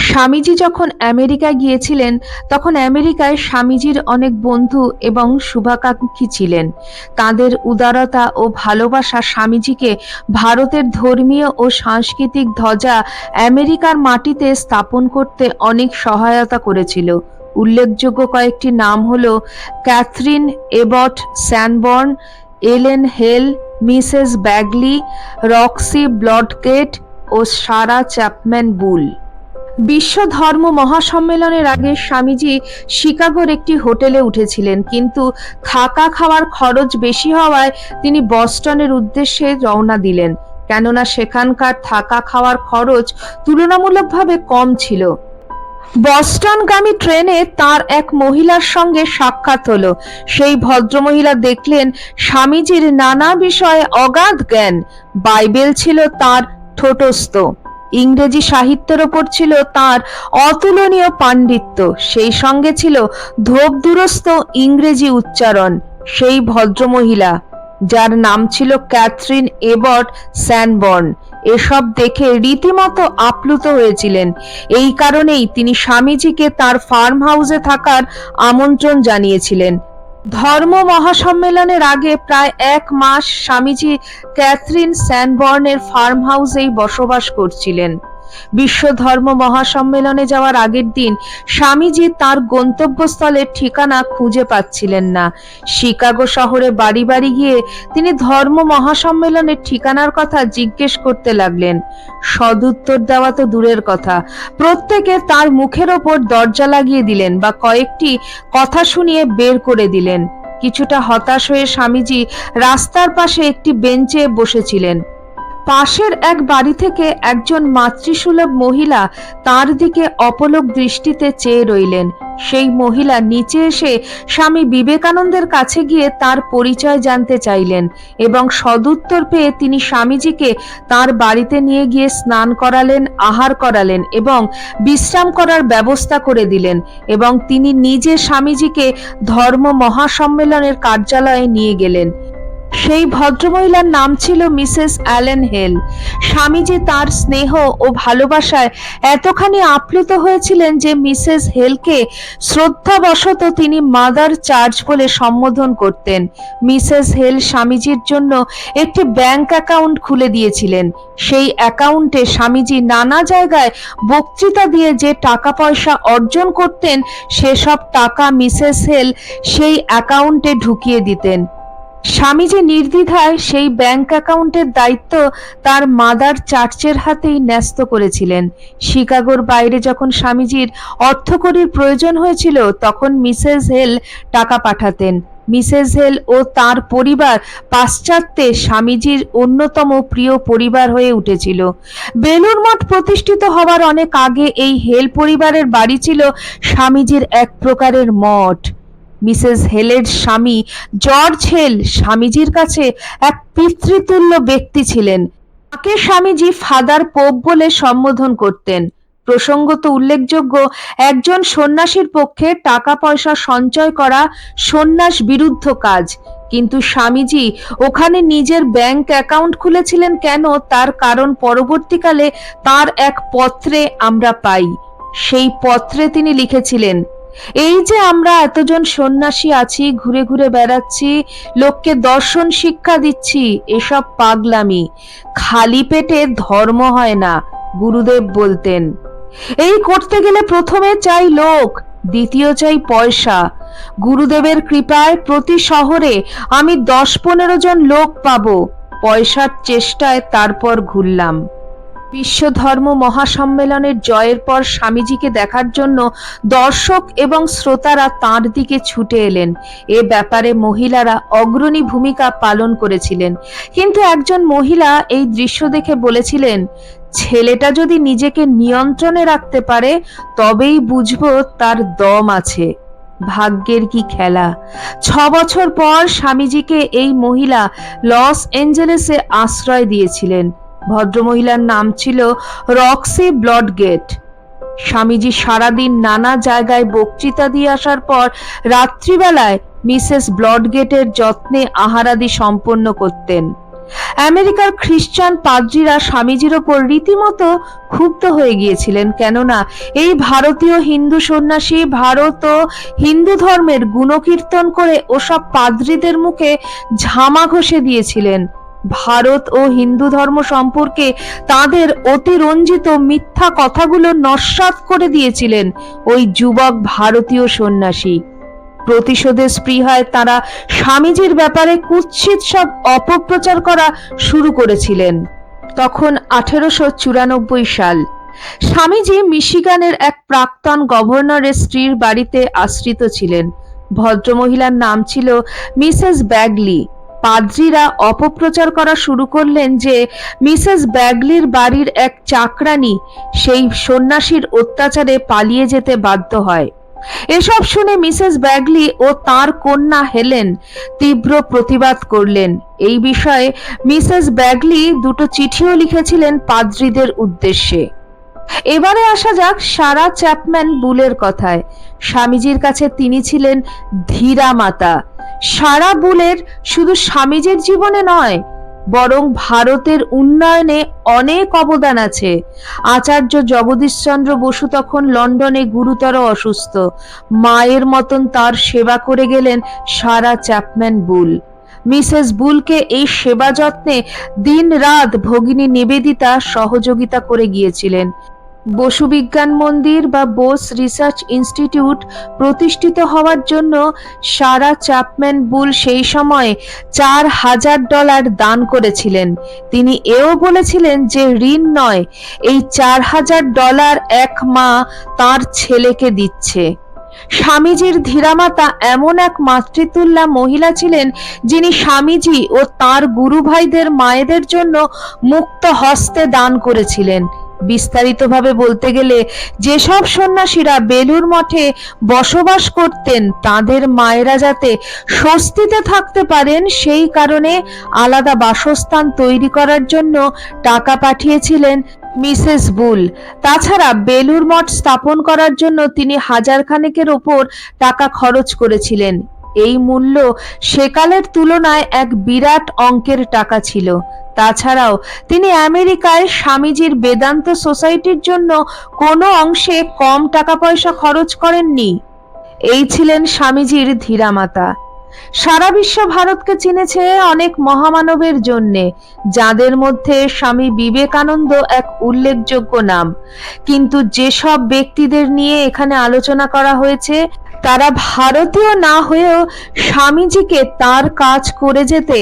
স্বামীজি যখন আমেরিকায় গিয়েছিলেন, তখন আমেরিকায় স্বামীজির অনেক বন্ধু এবং শুভাকাঙ্ক্ষী ছিলেন। তাঁদের উদারতা ও ভালোবাসা স্বামীজিকে ভারতের ধর্মীয় ও সাংস্কৃতিক ধ্বজা আমেরিকার মাটিতে স্থাপন করতে অনেক সহায়তা করেছিল। উল্লেখযোগ্য কয়েকটি নাম হল ক্যাথরিন এবট স্যানবর্ন, এলেন হেল, মিসেস ব্যাগলি, রক্সি ব্লডগেট ও সারা চ্যাপম্যান বুল। বিশ্ব ধর্ম মহাসম্মেলনের আগে স্বামীজি শিকাগোর একটি হোটেলে উঠেছিলেন, কিন্তু থাকা খাওয়ার খরচ বেশি হওয়ায় তিনি বস্টনের উদ্দেশ্যে রওনা দিলেন, কেননা সেখানকার থাকা খাওয়ার খরচ তুলনামূলকভাবে কম ছিল। বস্টনগামী ট্রেনে তার এক মহিলার সঙ্গে সাক্ষাৎ হলো। সেই ভদ্রমহিলা দেখলেন স্বামীজির নানা বিষয়ে অগাধ জ্ঞান। বাইবেল ছিল তার ঠোঁটস্থ, ইংরেজি সাহিত্যের ওপর ছিল তার অতুলনীয় পাণ্ডিত্য, সেই সঙ্গে ছিল ধোপদুরস্ত ইংরেজি উচ্চারণ। সেই ভদ্রমহিলা, যার নাম ছিল ক্যাথরিন এবট স্যানবর্ন, এসব দেখে রীতিমতো আপ্লুত হয়েছিলেন। এই কারণেই তিনি স্বামীজিকে তার ফার্ম হাউসে থাকার আমন্ত্রণ জানিয়েছিলেন। ধর্ম মহাসম্মেলনের আগে প্রায় 1 মাস স্বামীজি ক্যাথরিন স্যানবর্নের ফার্ম হাউসেই বসবাস করছিলেন। বিশ্ব ধর্ম মহাসম্মেলনে যাওয়ার আগের দিন স্বামীজি তার গন্তব্যস্থলের ঠিকানা খুঁজে পাচ্ছিলেন না। শিকাগো শহরে বাড়ি বাড়ি গিয়ে তিনি ধর্ম মহাসম্মেলনের ঠিকানার কথা জিজ্ঞেস করতে লাগলেন। সদুত্তর দেওয়া তো দূরের কথা, প্রত্যেকে তার মুখের ওপর দরজা লাগিয়ে দিলেন বা কয়েকটি কথা শুনিয়ে বের করে দিলেন। কিছুটা হতাশ হয়ে স্বামীজি রাস্তার পাশে একটি বেঞ্চে বসেছিলেন। পাশের এক বাড়ি থেকে একজন মাতৃসুলভ মহিলা তার দিকে অপলক দৃষ্টিতে চেয়ে রইলেন। সেই মহিলা নিচে এসে স্বামী বিবেকানন্দের কাছে গিয়ে তার পরিচয় জানতে চাইলেন এবং সদুত্তর পেয়ে তিনি স্বামীজিকে তার বাড়িতে নিয়ে গিয়ে স্নান করালেন, আহার করালেন এবং বিশ্রাম করার ব্যবস্থা করে দিলেন এবং তিনি নিজে স্বামীজিকে ধর্ম মহাসম্মেলনের কার্যালয়ে নিয়ে গেলেন। সেই ভদ্রমহিলার নাম ছিল মিসেস অ্যালেন হেল। স্বামীজি তার স্নেহ ও ভালোবাসায় এতখানি আপ্লুত হয়েছিলেন যে মিসেস হেলকে শ্রদ্ধাবশত তিনি মাদার চার্চ বলে সম্বোধন করতেন। মিসেস হেল স্বামীজির জন্য একটি ব্যাংক অ্যাকাউন্ট খুলে দিয়েছিলেন। সেই অ্যাকাউন্টে স্বামীজি নানা জায়গায় বক্তৃতা দিয়ে যে টাকা পয়সা অর্জন করতেন, সেসব টাকা মিসেস হেল সেই অ্যাকাউন্টে ঢুকিয়ে দিতেন। স্বামীজি নির্দ্বিধায় সেই ব্যাংক অ্যাকাউন্টের দায়িত্ব তার মাদার চার্চের হাতেই ন্যস্ত করেছিলেন। শিকাগোর বাইরে যখন স্বামীজির অর্থকড়ির প্রয়োজন হয়েছিল, তখন মিসেস হেল টাকা পাঠাতেন। মিসেস হেল ও তার পরিবার পাশ্চাত্যে স্বামীজির অন্যতম প্রিয় পরিবার হয়ে উঠেছিল। বেলুড় মঠ প্রতিষ্ঠিত হওয়ার অনেক আগে এই হেল পরিবারের বাড়ি ছিল স্বামীজির এক প্রকারের মঠ। মিসেস হেলের স্বামী জর্জ হেল স্বামীজির কাছে এক পিতৃতুল্য ব্যক্তি ছিলেন। তাকে স্বামীজি ফাদার পোপ বলে সম্বোধন করতেন। প্রসঙ্গত উল্লেখযোগ্য, একজন সন্ন্যাসীর পক্ষে টাকা পয়সা সঞ্চয় করা সন্ন্যাস বিরুদ্ধ কাজ, কিন্তু স্বামীজি ওখানে নিজের ব্যাংক অ্যাকাউন্ট খুলেছিলেন কেন, তার কারণ পরবর্তীকালে তার এক পত্রে আমরা পাই। সেই পত্রে তিনি লিখেছিলেন, এই যে আমরা এতজন সন্ন্যাসী আছি, ঘুরে ঘুরে বেড়াচ্ছি, লোককে দর্শন শিক্ষা দিচ্ছি, এসব পাগলামি, খালি পেটে ধর্ম হয় না, গুরুদেব বলতেন। এই করতে গেলে প্রথমে চাই লোক, দ্বিতীয় চাই পয়সা। গুরুদেবের কৃপায় প্রতি শহরে আমি 10-15 জন লোক পাবো। পয়সার চেষ্টায় তারপর ঘুরলাম। বিশ্ব ধর্ম মহাসম্মেলনের জয়ের পর স্বামীজিকে দেখার জন্য দর্শক এবং শ্রোতারা তাঁর দিকে ছুটে এলেন। এ ব্যাপারে মহিলারা অগ্রণী ভূমিকা পালন করেছিলেন, কিন্তু একজন মহিলা এই দৃশ্য দেখে বলেছিলেন, ছেলেটা যদি নিজেকে নিয়ন্ত্রণে রাখতে পারে তবেই বুঝবো তার দম আছে। ভাগ্যের কি খেলা! 6 বছর পর স্বামীজিকে এই মহিলা লস এঞ্জেলেসে আশ্রয় দিয়েছিলেন। ভদ্রমহিলার নাম ছিল রক্সি ব্লডগেট। স্বামীজি সারাদিন নানা জায়গায় বক্তৃতা দিয়ে আসার পর রাত্রিবেলায় মিসেস ব্লডগেটের যত্নে আহারাদি সম্পন্ন করতেন। আমেরিকার খ্রিস্টান পাদ্রীরা স্বামীজির ওপর রীতিমতো ক্ষুব্ধ হয়ে গিয়েছিলেন, কেননা এই ভারতীয় হিন্দু সন্ন্যাসী ভারত ও হিন্দু ধর্মের গুণকীর্তন করে ওসব পাদ্রীদের মুখে ঝামা ঘষে দিয়েছিলেন। ভারত ও হিন্দু ধর্ম সম্পর্কে তাদের অতিরঞ্জিত মিথ্যা কথাগুলো নস্যাৎ করে দিয়েছিলেন ওই যুবক ভারতীয় সন্ন্যাসী। প্রতিশোধের স্পৃহায় তারা স্বামীজির ব্যাপারে কুৎসিত সব অপপ্রচার করা শুরু করেছিলেন। তখন 1894 সাল। স্বামীজি মিশিগানের এক প্রাক্তন গভর্নরের স্ত্রীর বাড়িতে আশ্রিত ছিলেন। ভদ্রমহিলার নাম ছিল মিসেস ব্যাগলি। পাদ্রীরা অপপ্রচার করা শুরু করলেন যে মিসেস ব্যাগলির বাড়ির এক চাকরানী সেই সন্ন্যাসীর অত্যাচারে পালিয়ে যেতে বাধ্য হয়। এসব শুনে মিসেস ব্যাগলি ও তার কন্যা হেলেন তীব্র প্রতিবাদ করলেন। এই বিষয়ে মিসেস ব্যাগলি দুটো চিঠিও লিখেছিলেন পাদ্রীদের উদ্দেশ্যে। এবারে আসা যাক সারা চ্যাপম্যান বুলের কথায়। স্বামীজির কাছে তিনি ছিলেন ধীরা মাতা। সারা বুলের শুধু স্বামীজির জীবনে নয়, বরং ভারতের উন্নয়নে অনেক অবদান আছে। আচার্য জগদীশচন্দ্র বসু তখন লন্ডনে গুরুতর অসুস্থ। মায়ের মতন তার সেবা করে গেলেন সারা চ্যাপম্যান বুল। মিসেস বুলকে এই সেবা যত্নে দিন রাত ভগিনী নিবেদিতা সহযোগিতা করে গিয়েছিলেন। বসু বিজ্ঞান মন্দির বা বোস রিসার্চ ইনস্টিটিউট প্রতিষ্ঠিত হওয়ার জন্য সারা চ্যাপম্যান বুল সেই সময়ে $4000 দান করেছিলেন। তিনি এও বলেছিলেন যে ঋণ নয়, এই $4000 এক মা তার ছেলেকে দিচ্ছে। স্বামীজির ধীরামাতা এমন এক মাতৃতুল্যা মহিলা ছিলেন যিনি স্বামীজি ও তার গুরু ভাইদের মায়েদের জন্য মুক্ত হস্তে দান করেছিলেন। বিস্তারিতভাবে বলতে গেলে যেসব সন্ন্যাসীরা বেলুড় মঠে বসবাস করতেন তাদের মায়েরা যাতে স্বস্তিতে থাকতে পারেন সেই কারণে আলাদা বাসস্থান তৈরি করার জন্য টাকা পাঠিয়েছিলেন মিসেস বুল। তাছাড়া বেলুড় মঠ স্থাপন করার জন্য তিনি 1000 খানেকের ওপর টাকা খরচ করেছিলেন। এই মূল্য সেকালের তুলনায় এক বিরাট অঙ্কের টাকা ছিল। তাছাড়াও তিনি আমেরিকায় স্বামীজির বেদান্ত সোসাইটির জন্য কোনো অংশে কম টাকা পয়সা খরচ করেননি। এই ছিলেন স্বামীজির ধীরামাতা। সারা বিশ্ব ভারতকে চিনেছে অনেক মহামানবের জন্যে, যাদের মধ্যে স্বামী বিবেকানন্দ এক উল্লেখযোগ্য নাম। কিন্তু যেসব ব্যক্তিদের নিয়ে এখানে আলোচনা করা হয়েছে তারা ভারতীয় না হয়েও স্বামীজিকে তার কাজ করে যেতে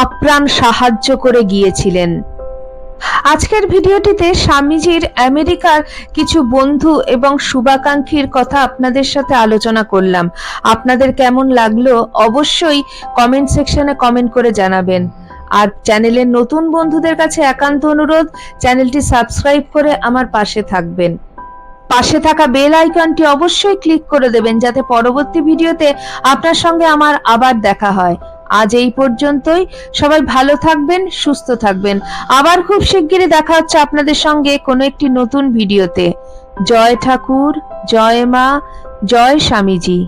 আপ্রাণ সাহায্য করে গিয়েছিলেন। আজকের ভিডিওটিতে স্বামীজির আমেরিকার কিছু বন্ধু এবং শুভাকাঙ্ক্ষীর কথা আপনাদের সাথে আলোচনা করলাম। আপনাদের কেমন লাগলো অবশ্যই কমেন্ট সেকশনে কমেন্ট করে জানাবেন। আর চ্যানেলের নতুন বন্ধুদের কাছে একান্ত অনুরোধ, চ্যানেলটি সাবস্ক্রাইব করে আমার পাশে থাকবেন। পাশে থাকা বেল আইকনটি অবশ্যই ক্লিক করে দেবেন যাতে পরবর্তী ভিডিওতে আপনার সঙ্গে আমার আবার দেখা হয়। আজ এই পর্যন্তই। সবাই ভালো থাকবেন, সুস্থ থাকবেন। আবার খুব শিগগিরই দেখা হচ্ছে আপনাদের সঙ্গে কোনো একটি নতুন ভিডিওতে। জয় ঠাকুর, জয় মা, জয় স্বামীজি।